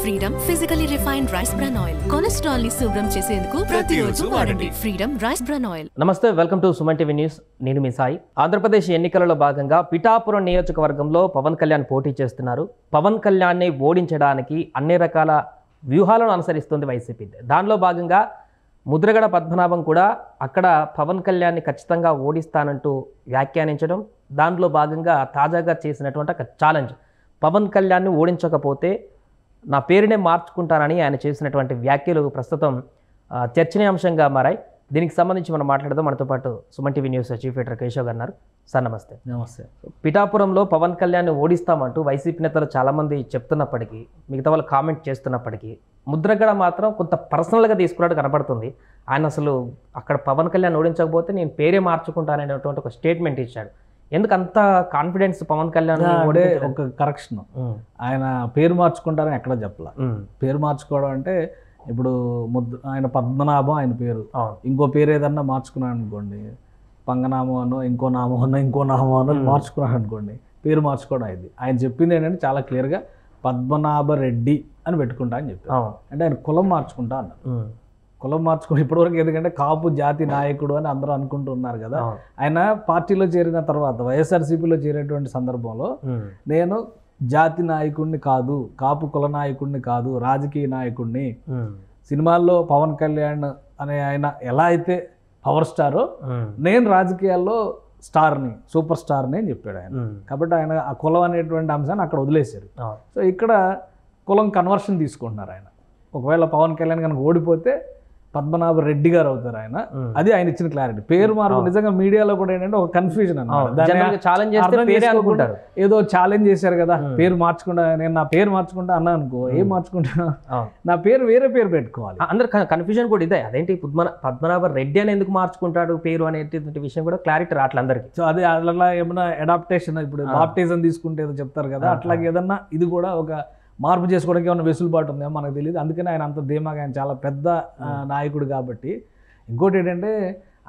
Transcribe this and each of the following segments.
Freedom physically refined rice bran oil cholesterol ని శుభ్రం చేసేందుకు ప్రతిరోజు వాడండి ఫ్రీడమ్ రైస్ బ్రాన్ ఆయిల్. నమస్తే, welcome to Suman TV news. నేను మీ సాయి. ఆంధ్రప్రదేశ్ ఎన్నికలలో భాగంగా పిఠాపురం నియోజకవర్గంలో పవన్ కళ్యాణ్ పోటీ చేస్తున్నారు. పవన్ కళ్యాణ్ని ఓడించడానికి అన్ని రకాల వ్యూహాలను అనుసరిస్తుంది వైసీపీ. దానిలో భాగంగా ముద్రగడ పద్మనాభం కూడా అక్కడ పవన్ కళ్యాణ్ని ఖచ్చితంగా ఓడిస్తానంటూ వ్యాఖ్యానించడం, దానిలో భాగంగా తాజాగా చేసినటువంటి ఒక ఛాలెంజ్, పవన్ కళ్యాణ్ని ఓడించకపోతే నా పేరునే మార్చుకుంటానని ఆయన చేసినటువంటి వ్యాఖ్యలు ప్రస్తుతం చర్చనీయాంశంగా మారాయి. దీనికి సంబంధించి మనం మాట్లాడదాం. మనతో పాటు Suman TV news chief editor Keshav గారు ఉన్నారు. సార్ నమస్తే. నమస్తే. పిఠాపురంలో పవన్ కళ్యాణ్ని ఓడిస్తామంటూ వైసీపీ నేతలు చాలామంది చెప్తున్నప్పటికీ, మిగతా వాళ్ళు కామెంట్ చేస్తున్నప్పటికీ, ముద్రగడ మాత్రం కొంత పర్సనల్గా తీసుకున్నట్టు కనపడుతుంది. ఆయన అసలు అక్కడ పవన్ కళ్యాణ్ ఓడించకపోతే నేను పేరే మార్చుకుంటాననేటువంటి ఒక స్టేట్మెంట్ ఇచ్చాడు. ఎందుకు అంత కాన్ఫిడెన్స్ పవన్ కళ్యాణ్? ఒక కరెక్షన్, ఆయన పేరు మార్చుకుంటారని ఎక్కడ చెప్పాల. పేరు మార్చుకోవడం అంటే ఇప్పుడు ఆయన పద్మనాభం ఆయన పేరు, ఇంకో పేరు ఏదన్నా మార్చుకున్నాడు అనుకోండి, పంగనామం అనో ఇంకో నామం అనో ఇంకో నామం అనో మార్చుకున్నాడు అనుకోండి, పేరు మార్చుకోవడం అయింది. ఆయన చెప్పింది ఏంటంటే చాలా క్లియర్గా పద్మనాభ రెడ్డి అని పెట్టుకుంటా అని చెప్పారు. అంటే ఆయన కులం మార్చుకుంటా అన్నారు. కులం మార్చుకుని ఇప్పటివరకు ఎందుకంటే కాపు జాతి నాయకుడు అని అందరూ అనుకుంటూ ఉన్నారు కదా. ఆయన పార్టీలో చేరిన తర్వాత వైఎస్ఆర్సీపీలో చేరేటువంటి సందర్భంలో నేను జాతి నాయకుడిని కాదు, కాపు కుల నాయకుడిని కాదు, రాజకీయ నాయకుడిని, సినిమాల్లో పవన్ కళ్యాణ్ అనే ఆయన ఎలా అయితే పవర్ స్టారో నేను రాజకీయాల్లో స్టార్ని, సూపర్ స్టార్ని అని చెప్పాడు ఆయన. కాబట్టి ఆయన ఆ కులం అనేటువంటి అంశాన్ని అక్కడ వదిలేశారు. సో ఇక్కడ కులం కన్వర్షన్ తీసుకుంటున్నారు ఆయన. ఒకవేళ పవన్ కళ్యాణ్ కనుక ఓడిపోతే పద్మనాభ రెడ్డి గారు అవుతారు ఆయన. అది ఆయన ఇచ్చిన క్లారిటీ. పేరు మార్పు నిజంగా మీడియాలో కూడా ఏంటంటే ఒక కన్ఫ్యూజన్ అన్నమాట. ఏదో ఛాలెంజ్ చేశారు కదా, పేరు మార్చుకుంటా, నేను నా పేరు మార్చుకుంటా అన్నా అనుకో, ఏం మార్చుకుంటా, నా పేరు వేరే పేరు పెట్టుకోవాలి. అందరు కన్ఫ్యూజన్ కూడా ఇదే, అదేంటి పద్మనాభ రెడ్డి అని ఎందుకు మార్చుకుంటాడు పేరు అనేటువంటి విషయం కూడా క్లారిటీ రావట్లేదు అందరికి. సో అది అట్లా ఏమన్నా అడాప్టేషన్, ఇప్పుడు బాప్టిజం తీసుకుంటే ఏదో చెప్తారు కదా, అట్లాగే ఏదన్నా ఇది కూడా ఒక మార్పు చేసుకోవడానికి ఏమైనా వెసులుబాటు ఉందేమో మనకు తెలియదు. అందుకని ఆయన అంత ధీమాగా, ఆయన చాలా పెద్ద నాయకుడు కాబట్టి. ఇంకోటి ఏంటంటే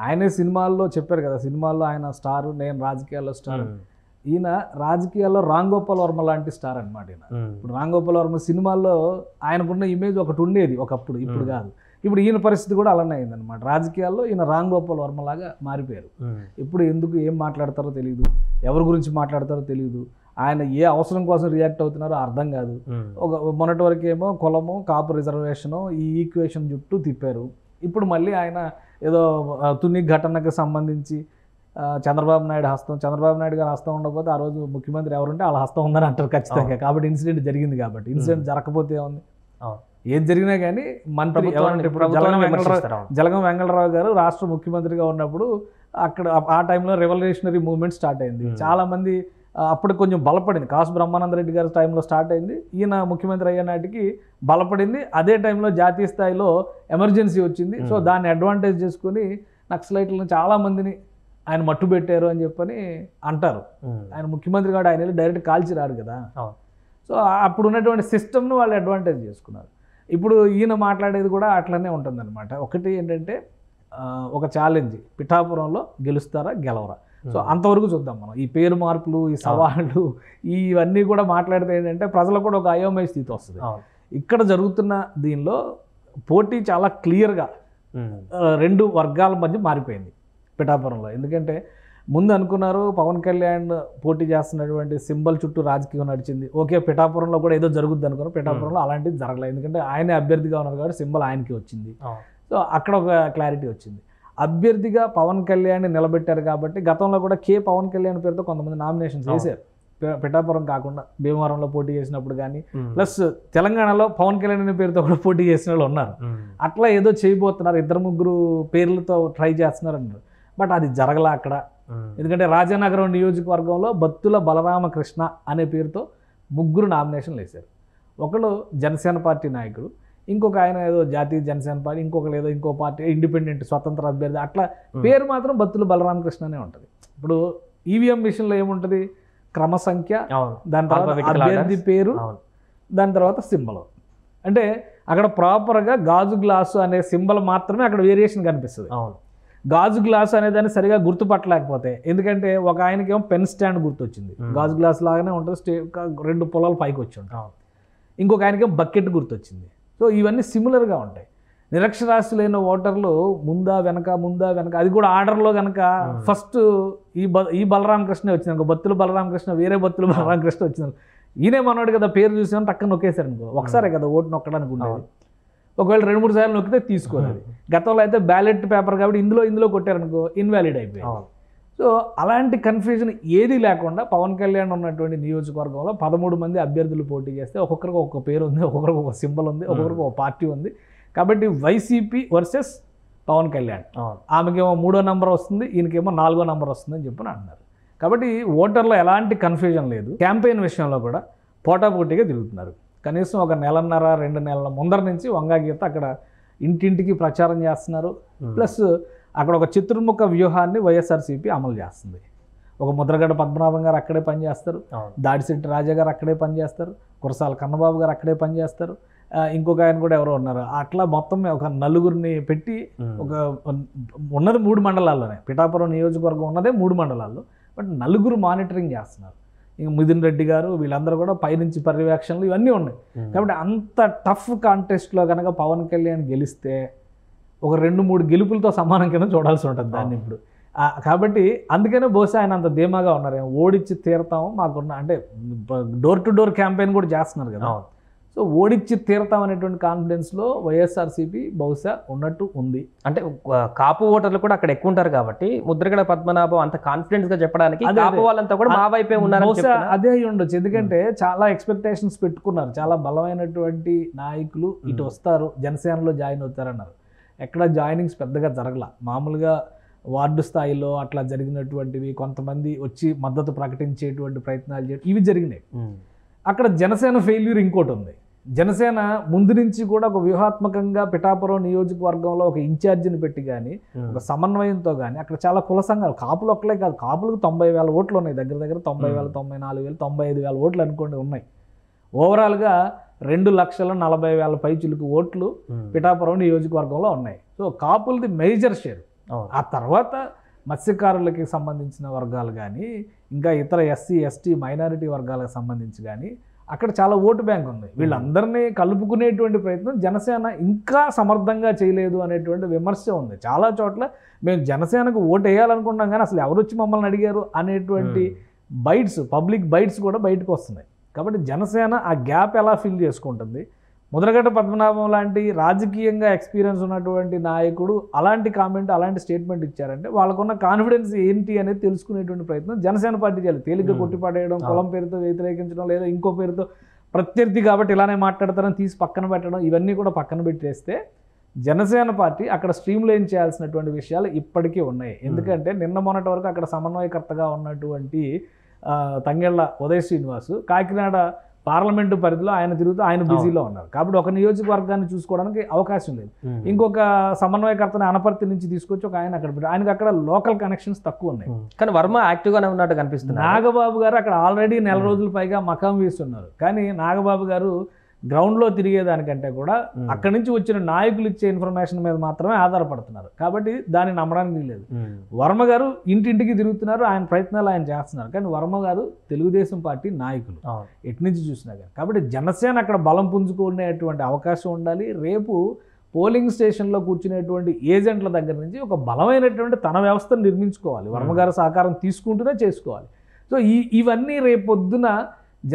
ఆయనే సినిమాల్లో చెప్పారు కదా, సినిమాల్లో ఆయన స్టారు, నేను రాజకీయాల్లో స్టార్. ఈయన రాజకీయాల్లో రామ్ గోపాల్ వర్మ లాంటి స్టార్ అనమాట ఈయన. ఇప్పుడు రామ్ గోపాల్ వర్మ సినిమాల్లో ఆయనకున్న ఇమేజ్ ఒకటి ఉండేది ఒకప్పుడు, ఇప్పుడు కాదు. ఇప్పుడు ఈయన పరిస్థితి కూడా అలానే అయిందనమాట. రాజకీయాల్లో ఈయన రామ్ గోపాల్ వర్మ లాగా మారిపోయారు. ఇప్పుడు ఎందుకు ఏం మాట్లాడతారో తెలియదు, ఎవరి గురించి మాట్లాడతారో తెలియదు, ఆయన ఏ అవసరం కోసం రియాక్ట్ అవుతున్నారో అర్థం కాదు. ఒక మొన్నటి వరకు ఏమో కులము, కాపు రిజర్వేషను, ఈ ఈక్వేషన్ చుట్టూ తిప్పారు. ఇప్పుడు మళ్ళీ ఆయన ఏదో తుని ఘటనకు సంబంధించి చంద్రబాబు నాయుడు గారు హస్తం ఉండకపోతే ఆ రోజు ముఖ్యమంత్రి ఎవరుంటే వాళ్ళ హస్తం ఉందని అంటారు ఖచ్చితంగా. కాబట్టి ఇన్సిడెంట్ జరిగింది కాబట్టి, ఇన్సిడెంట్ జరగకపోతే ఏముంది, ఏది జరిగినా కానీ మంత్రి జలగం వెంకటరావు గారు రాష్ట్ర ముఖ్యమంత్రిగా ఉన్నప్పుడు అక్కడ ఆ టైంలో రెవల్యూషనరీ మూవ్మెంట్ స్టార్ట్ అయింది. చాలామంది అప్పుడు కొంచెం బలపడింది. కాసు బ్రహ్మానందరెడ్డి గారి టైంలో స్టార్ట్ అయింది, ఈయన ముఖ్యమంత్రి అయ్యే నాటికి బలపడింది. అదే టైంలో జాతీయ స్థాయిలో ఎమర్జెన్సీ వచ్చింది. సో దాన్ని అడ్వాంటేజ్ చేసుకుని నక్సలైట్లను చాలామందిని ఆయన మట్టు పెట్టారు అని చెప్పని అంటారు. ఆయన ముఖ్యమంత్రి కాబట్టి ఆయన డైరెక్ట్ కాల్చి రారు కదా. సో అప్పుడు ఉన్నటువంటి సిస్టమ్ను వాళ్ళు అడ్వాంటేజ్ చేసుకున్నారు. ఇప్పుడు ఈయన మాట్లాడేది కూడా అట్లనే ఉంటుందన్నమాట. ఒకటి ఏంటంటే ఒక ఛాలెంజ్, పిఠాపురంలో గెలుస్తారా గెలవరా. సో అంతవరకు చూద్దాం మనం. ఈ పేరు మార్పులు, ఈ సవాళ్ళు, ఇవన్నీ కూడా మాట్లాడితే ఏంటంటే ప్రజలకు కూడా ఒక అయోమయ స్థితి వస్తుంది. ఇక్కడ జరుగుతున్న దీనిలో పోటీ చాలా క్లియర్గా రెండు వర్గాల మధ్య మారిపోయింది పిఠాపురంలో. ఎందుకంటే ముందు అనుకున్నారు పవన్ కళ్యాణ్ పోటీ చేస్తున్నటువంటి సింబల్ చుట్టూ రాజకీయం నడిచింది. ఓకే, పిఠాపురంలో కూడా ఏదో జరుగుద్ది అనుకున్నారు. పిఠాపురంలో అలాంటిది జరగలేదు. ఎందుకంటే ఆయనే అభ్యర్థిగా ఉన్నారు కాబట్టి సింబల్ ఆయనకి వచ్చింది. సో అక్కడ ఒక క్లారిటీ వచ్చింది. అభ్యర్థిగా పవన్ కళ్యాణ్ నిలబెట్టారు కాబట్టి గతంలో కూడా పవన్ కళ్యాణ్ పేరుతో కొంతమంది నామినేషన్స్ వేశారు. పిఠాపురం కాకుండా భీమవరంలో పోటీ చేసినప్పుడు కానీ, ప్లస్ తెలంగాణలో పవన్ కళ్యాణ్ అనే పేరుతో కూడా పోటీ చేసిన వాళ్ళు ఉన్నారు. అట్లా ఏదో చేయబోతున్నారు, 2-3 పేర్లతో ట్రై చేస్తున్నారు అన్నారు. బట్ అది జరగలా అక్కడ. ఎందుకంటే రాజానగరం నియోజకవర్గంలో బత్తుల బలరామకృష్ణ అనే పేరుతో 3 నామినేషన్లు వేశారు. ఒకళ్ళు జనసేన పార్టీ నాయకుడు, ఇంకొక ఆయన ఏదో జాతీయ జనసేన పార్టీ, ఇంకొకరు ఏదో ఇంకో పార్టీ ఇండిపెండెంట్ స్వతంత్ర అభ్యర్థి. అట్లా పేరు మాత్రం బత్తుల బలరామకృష్ణనే ఉంటుంది. ఇప్పుడు ఈవీఎం మిషన్లో ఏముంటుంది, క్రమ సంఖ్య, దాని తర్వాత అభ్యర్థి పేరు, దాని తర్వాత సింబల్. అంటే అక్కడ ప్రాపర్గా గాజు గ్లాసు అనే సింబల్ మాత్రమే అక్కడ వేరియేషన్ కనిపిస్తుంది. గాజు గ్లాస్ అనేదాన్ని సరిగా గుర్తుపట్టలేకపోతే, ఎందుకంటే ఒక ఆయనకేమో పెన్ స్టాండ్ గుర్తొచ్చింది, గాజు గ్లాస్ లాగానే ఉంటుంది, 2 పొలాలు పైకి వచ్చి ఉంటాం. ఇంకొక ఆయనకేమో బకెట్ గుర్తొచ్చింది. సో ఇవన్నీ సిమిలర్గా ఉంటాయి. నిరక్షరాస్యులైన ఓటర్లు ముందా వెనక అది కూడా ఆర్డర్లో కనుక ఫస్ట్ ఈ బలరామకృష్ణ వచ్చింది అనుకో, బత్తుల బలరామకృష్ణ, వేరే బత్తుల బలరామకృష్ణ వచ్చింది, ఈయనే మనోడు కదా పేరు చూసాను టక్కన నొక్కేశారు అనుకో, ఒకసారే కదా ఓటు నొక్కడానికి ఉండేది. ఒకవేళ 2-3 సార్లు నొక్కితే తీసుకోలేదు. గతంలో అయితే బ్యాలెట్ పేపర్ కాబట్టి ఇందులో కొట్టారనుకో ఇన్వాలిడ్ అయిపోయింది. సో అలాంటి కన్ఫ్యూజన్ ఏది లేకుండా పవన్ కళ్యాణ్ ఉన్నటువంటి నియోజకవర్గంలో 13 మంది అభ్యర్థులు పోటీ చేస్తే ఒక్కొక్కరికి ఒక్కొక్క పేరు ఉంది, ఒక్కొక్కరికి ఒక సింబల్ ఉంది, ఒక్కొక్కరికి ఒక పార్టీ ఉంది. కాబట్టి వైసీపీ వర్సెస్ పవన్ కళ్యాణ్, ఆమెకేమో 3వ నంబర్ వస్తుంది, ఈయనకేమో 4వ నంబర్ వస్తుంది అని చెప్పి అంటున్నారు. కాబట్టి ఓటర్లో ఎలాంటి కన్ఫ్యూజన్ లేదు. క్యాంపెయిన్ విషయంలో కూడా పోటాపోటీగా తిరుగుతున్నారు. కనీసం ఒక 1.5-2 నెలల ముందర నుంచి వంగాగీత అక్కడ ఇంటింటికి ప్రచారం చేస్తున్నారు. ప్లస్ అక్కడ ఒక చతుర్ముఖ వ్యూహాన్ని వైఎస్ఆర్సీపీ అమలు చేస్తుంది. ఒక ముద్రగడ పద్మనాభం గారు అక్కడే పనిచేస్తారు, దాడిశెట్టి రాజా గారు అక్కడే పనిచేస్తారు, కురసాల కన్నబాబు గారు అక్కడే పనిచేస్తారు, ఇంకొక ఆయన కూడా ఎవరో ఉన్నారు. అట్లా మొత్తం ఒక 4గురిని పెట్టి ఒక ఉన్నది 3 మండలాల్లోనే, పిఠాపురం నియోజకవర్గం ఉన్నదే 3 మండలాల్లో, బట్ 4గురు మానిటరింగ్ చేస్తున్నారు. ఇంక మిథున్ రెడ్డి గారు వీళ్ళందరూ కూడా పైనుంచి పర్యవేక్షణలు ఇవన్నీ ఉన్నాయి. కాబట్టి అంత టఫ్ కాంటెస్ట్లో కనుక పవన్ కళ్యాణ్ గెలిస్తే ఒక 2-3 గెలుపులతో సమానం కింద చూడాల్సి ఉంటుంది దాన్ని ఇప్పుడు. కాబట్టి అందుకనే బహుశా ఆయన అంత ధీమాగా ఉన్నారు, ఓడించి తీరతాము మాకున్న, అంటే డోర్ టు డోర్ క్యాంపెయిన్ కూడా చేస్తున్నారు కదా. సో ఓడించి తీరతాం అనేటువంటి కాన్ఫిడెన్స్లో వైఎస్ఆర్సీపీ బహుశా ఉన్నట్టు ఉంది. అంటే కాపు ఓటర్లు కూడా అక్కడ ఎక్కువ ఉంటారు కాబట్టి ముద్రగడ పద్మనాభం అంత కాన్ఫిడెన్స్ గా చెప్పడానికి కాపు వాళ్ళంతా కూడా మా వైపే ఉన్నారు. బహుశా అదే అయి ఉండొచ్చు, ఎందుకంటే చాలా ఎక్స్పెక్టేషన్స్ పెట్టుకున్నారు. చాలా బలమైనటువంటి నాయకులు ఇటు వస్తారు, జనసేనలో జాయిన్ అవుతారన్నారు. ఎక్కడ జాయినింగ్స్ పెద్దగా జరగల. మామూలుగా వార్డు స్థాయిలో అట్లా జరిగినటువంటివి, కొంతమంది వచ్చి మద్దతు ప్రకటించేటువంటి ప్రయత్నాలు చేయడం ఇవి జరిగినాయి. అక్కడ జనసేన ఫెయిల్యూర్ ఇంకోటి ఉంది. జనసేన ముందు నుంచి కూడా ఒక వ్యూహాత్మకంగా పిఠాపురం నియోజకవర్గంలో ఒక ఇన్ఛార్జిని పెట్టి కానీ, ఒక సమన్వయంతో కానీ, అక్కడ చాలా కుల సంఘాలు, కాపులు ఒక్కలే కాదు, కాపులకు 90,000 ఓట్లు ఉన్నాయి, దగ్గర 90,000, 94,000, 95,000 ఓట్లు అనుకోండి ఉన్నాయి. ఓవరాల్గా 2,40,000 పైచులకు ఓట్లు పిఠాపురం నియోజకవర్గంలో ఉన్నాయి. సో కాపులది మేజర్ షేర్. ఆ తర్వాత మత్స్యకారులకి సంబంధించిన వర్గాలు కానీ, ఇంకా ఇతర ఎస్సీ ఎస్టీ మైనారిటీ వర్గాలకు సంబంధించి కానీ అక్కడ చాలా ఓటు బ్యాంక్ ఉంది. వీళ్ళందరినీ కలుపుకునేటువంటి ప్రయత్నం జనసేన ఇంకా సమర్థంగా చేయలేదు అనేటువంటి విమర్శ ఉంది. చాలా చోట్ల మేము జనసేనకు ఓటు వేయాలనుకుంటున్నాం కానీ అసలు ఎవరు వచ్చి మమ్మల్ని అడిగారు అనేటువంటి బైట్స్, పబ్లిక్ బైట్స్ కూడా బయటకు వస్తున్నాయి. కాబట్టి జనసేన ఆ గ్యాప్ ఎలా ఫిల్ చేసుకుంటుంది? ముద్రగడ పద్మనాభం లాంటి రాజకీయంగా ఎక్స్పీరియన్స్ ఉన్నటువంటి నాయకుడు అలాంటి కామెంట్, అలాంటి స్టేట్మెంట్ ఇచ్చారంటే వాళ్ళకున్న కాన్ఫిడెన్స్ ఏంటి అనేది తెలుసుకునేటువంటి ప్రయత్నం జనసేన పార్టీ చేయాలి. తేలిగ్గా కొట్టిపడేయడం, కులం పేరుతో వ్యతిరేకించడం, లేదా ఇంకో పేరుతో ప్రత్యర్థి కాబట్టి ఇలానే మాట్లాడతారని తీసి పక్కన పెట్టడం, ఇవన్నీ కూడా పక్కన పెట్టేస్తే జనసేన పార్టీ అక్కడ స్ట్రీమ్ లైన్ చేయాల్సినటువంటి విషయాలు ఇప్పటికీ ఉన్నాయి. ఎందుకంటే నిన్న మొన్నటి వరకు అక్కడ సమన్వయకర్తగా ఉన్నటువంటి తంగెళ్ళ ఉదయ్ శ్రీనివాస్ కాకినాడ పార్లమెంటు పరిధిలో ఆయన తిరుగుతూ ఆయన బిజీలో ఉన్నారు. కాబట్టి ఒక నియోజకవర్గాన్ని చూసుకోవడానికి అవకాశం లేదు. ఇంకొక సమన్వయకర్తని అనపర్తి నుంచి తీసుకొచ్చి ఒక ఆయన అక్కడ పెట్టి, ఆయనకు అక్కడ లోకల్ కనెక్షన్స్ తక్కువ ఉన్నాయి. కానీ వర్మ యాక్టివ్గానే ఉన్నట్టు కనిపిస్తుంది. నాగబాబు గారు అక్కడ ఆల్రెడీ 4 రోజుల పైగా మకాం వేస్తున్నారు. కానీ నాగబాబు గారు గ్రౌండ్లో తిరిగేదానికంటే కూడా అక్కడి నుంచి వచ్చిన నాయకులు ఇచ్చే ఇన్ఫర్మేషన్ మీద మాత్రమే ఆధారపడుతున్నారు. కాబట్టి దాన్ని నమ్మడానికి లేదు. వర్మ గారు ఇంటింటికి తిరుగుతున్నారు, ఆయన ప్రయత్నాలు ఆయన చేస్తున్నారు. కానీ వర్మ గారు తెలుగుదేశం పార్టీ నాయకులు ఎటు నుంచి చూసినా కానీ. కాబట్టి జనసేన అక్కడ బలం పుంజుకునేటువంటి అవకాశం ఉండాలి. రేపు పోలింగ్ స్టేషన్లో కూర్చునేటువంటి ఏజెంట్ల దగ్గర నుంచి ఒక బలమైనటువంటి తన వ్యవస్థను నిర్మించుకోవాలి. వర్మ గారు సహకారం తీసుకుంటూనే చేసుకోవాలి. సో ఇవన్నీ రేపొద్దున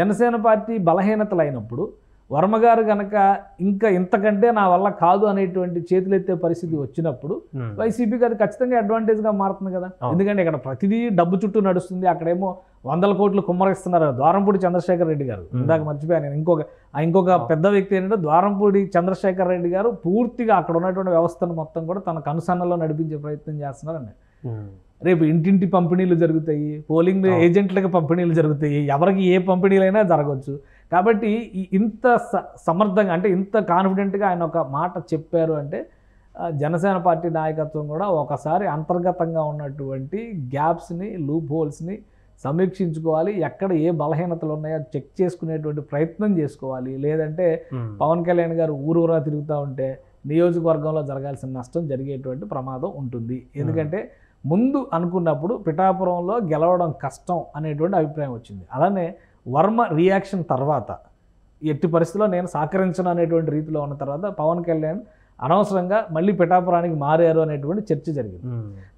జనసేన పార్టీ బలహీనతలు అయినప్పుడు వర్మగారు కనుక ఇంకా ఇంతకంటే నా వల్ల కాదు అనేటువంటి చేతులెత్తే పరిస్థితి వచ్చినప్పుడు వైసీపీకి అది ఖచ్చితంగా అడ్వాంటేజ్గా మారుతుంది కదా. ఎందుకంటే ఇక్కడ ప్రతిదీ డబ్బు చుట్టూ నడుస్తుంది. అక్కడేమో 100 కోట్లు కుమ్మరిస్తున్నారు. ద్వారంపూడి చంద్రశేఖర్ రెడ్డి గారు, ఇందాక మర్చిపోయాను నేను, ఇంకొక పెద్ద వ్యక్తి ఏంటంటే ద్వారంపూడి చంద్రశేఖర్ రెడ్డి గారు పూర్తిగా అక్కడ ఉన్నటువంటి వ్యవస్థను మొత్తం కూడా తన కనుసన్నలో నడిపించే ప్రయత్నం చేస్తున్నారండి. రేపు ఇంటింటి పంపిణీలు జరుగుతాయి, పోలింగ్ ఏజెంట్లకు పంపిణీలు జరుగుతాయి, ఎవరికి ఏ పంపిణీలైనా జరగవచ్చు. కాబట్టి ఇంత సమర్థంగా, అంటే ఇంత కాన్ఫిడెంట్గా ఆయన ఒక మాట చెప్పారు అంటే జనసేన పార్టీ నాయకత్వం కూడా ఒకసారి అంతర్గతంగా ఉన్నటువంటి గ్యాప్స్ని, లూప్ హోల్స్ని సమీక్షించుకోవాలి. ఎక్కడ ఏ బలహీనతలు ఉన్నాయో చెక్ చేసుకునేటువంటి ప్రయత్నం చేసుకోవాలి. లేదంటే పవన్ కళ్యాణ్ గారు ఊరూరా తిరుగుతూ ఉంటే నియోజకవర్గంలో జరగాల్సిన నష్టం జరిగేటువంటి ప్రమాదం ఉంటుంది. ఎందుకంటే ముందు అనుకున్నప్పుడు పిఠాపురంలో గెలవడం కష్టం అనేటువంటి అభిప్రాయం వచ్చింది. అలానే వర్మ రియాక్షన్ తర్వాత ఎట్టి పరిస్థితిలో నేను సహకరించను అనేటువంటి రీతిలో ఉన్న తర్వాత పవన్ కళ్యాణ్ అనవసరంగా మళ్ళీ పిఠాపురానికి మారారు అనేటువంటి చర్చ జరిగింది.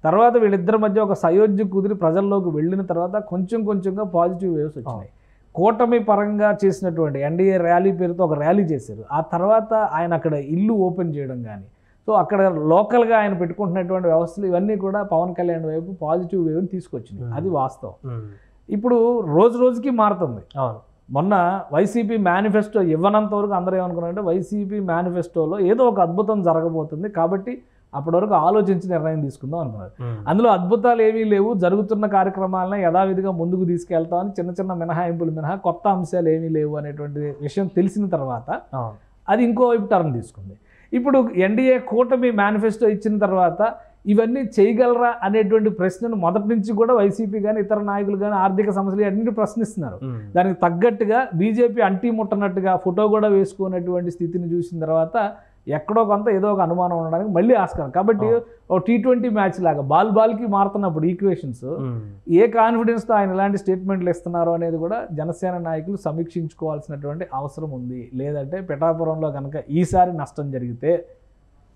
తర్వాత వీళ్ళిద్దరి మధ్య ఒక సయోధ్య కుదిరి ప్రజల్లోకి వెళ్ళిన తర్వాత కొంచెంగా పాజిటివ్ వేవ్స్ వచ్చినాయి. కూటమి పరంగా చేసినటువంటి ఎన్డీఏ ర్యాలీ పేరుతో ఒక ర్యాలీ చేశారు. ఆ తర్వాత ఆయన అక్కడ ఇల్లు ఓపెన్ చేయడం కానీ, సో అక్కడ లోకల్గా ఆయన పెట్టుకుంటున్నటువంటి వ్యవస్థలు ఇవన్నీ కూడా పవన్ కళ్యాణ్ వైపు పాజిటివ్ వేవ్ని తీసుకొచ్చినాయి. అది వాస్తవం. ఇప్పుడు రోజుకి మారుతుంది. మొన్న వైసీపీ మేనిఫెస్టో ఇవ్వనంత వరకు అందరూ ఏమనుకున్నారంటే వైసీపీ మేనిఫెస్టోలో ఏదో ఒక అద్భుతం జరగబోతుంది కాబట్టి అప్పటి వరకు ఆలోచించి నిర్ణయం తీసుకుందాం అనుకున్నారు. అందులో అద్భుతాలు ఏమీ లేవు, జరుగుతున్న కార్యక్రమాలను యథావిధిగా ముందుకు తీసుకెళ్తామని చిన్న మినహాయింపులు మినహా కొత్త అంశాలు ఏమీ లేవు అనేటువంటి విషయం తెలిసిన తర్వాత అది ఇంకోవైపు టర్న్ తీసుకుంది. ఇప్పుడు ఎన్డీఏ కూటమి మేనిఫెస్టో ఇచ్చిన తర్వాత ఇవన్నీ చేయగలరా అనేటువంటి ప్రశ్నను మొదటి నుంచి కూడా వైసీపీ కానీ ఇతర నాయకులు కానీ ఆర్థిక సమస్యలు అన్నింటి ప్రశ్నిస్తున్నారు. దానికి తగ్గట్టుగా బీజేపీ అంటీ ముట్టనట్టుగా ఫోటో కూడా వేసుకున్నటువంటి స్థితిని చూసిన తర్వాత ఎక్కడో కొంత ఏదో ఒక అనుమానం ఉండడానికి మళ్ళీ ఆస్కారం. కాబట్టి ఒక T20 మ్యాచ్ లాగా బాల్కి మారుతున్నప్పుడు ఈక్వేషన్స్ ఏ కాన్ఫిడెన్స్తో ఆయన ఇలాంటి స్టేట్మెంట్లు ఇస్తున్నారు అనేది కూడా జనసేన నాయకులు సమీక్షించుకోవాల్సినటువంటి అవసరం ఉంది. లేదంటే పిఠాపురంలో కనుక ఈసారి నష్టం జరిగితే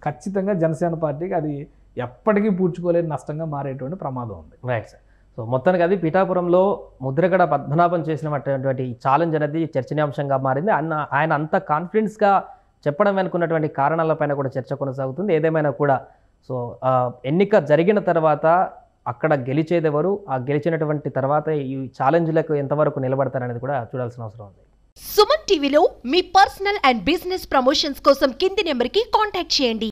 ఖచ్చితంగా జనసేన పార్టీకి అది ఎప్పటికీ పూడ్చుకోలేని నష్టంగా మారేటువంటి ప్రమాదం ఉంది. Right sir. సో మొత్తానికి అది పిఠాపురంలో ముద్రగడ పద్మనాభం చేసినటువంటి ఛాలెంజ్ అనేది చర్చనీయాంశంగా మారింది. ఆయన అంత కాన్ఫిడెన్స్గా చెప్పడం వెనుకున్నటువంటి కారణాలపైన కూడా చర్చ కొనసాగుతుంది. ఏదేమైనా కూడా సో ఎన్నిక జరిగిన తర్వాత అక్కడ గెలిచేదెవరు, ఆ గెలిచినటువంటి తర్వాత ఈ ఛాలెంజ్లకు ఎంతవరకు నిలబడతారనేది కూడా చూడాల్సిన అవసరం ఉంది. సుమన్ టీవీలో మీ పర్సనల్ అండ్ బిజినెస్ ప్రమోషన్స్ కోసం కింది నెంబర్కి కాంటాక్ట్ చేయండి.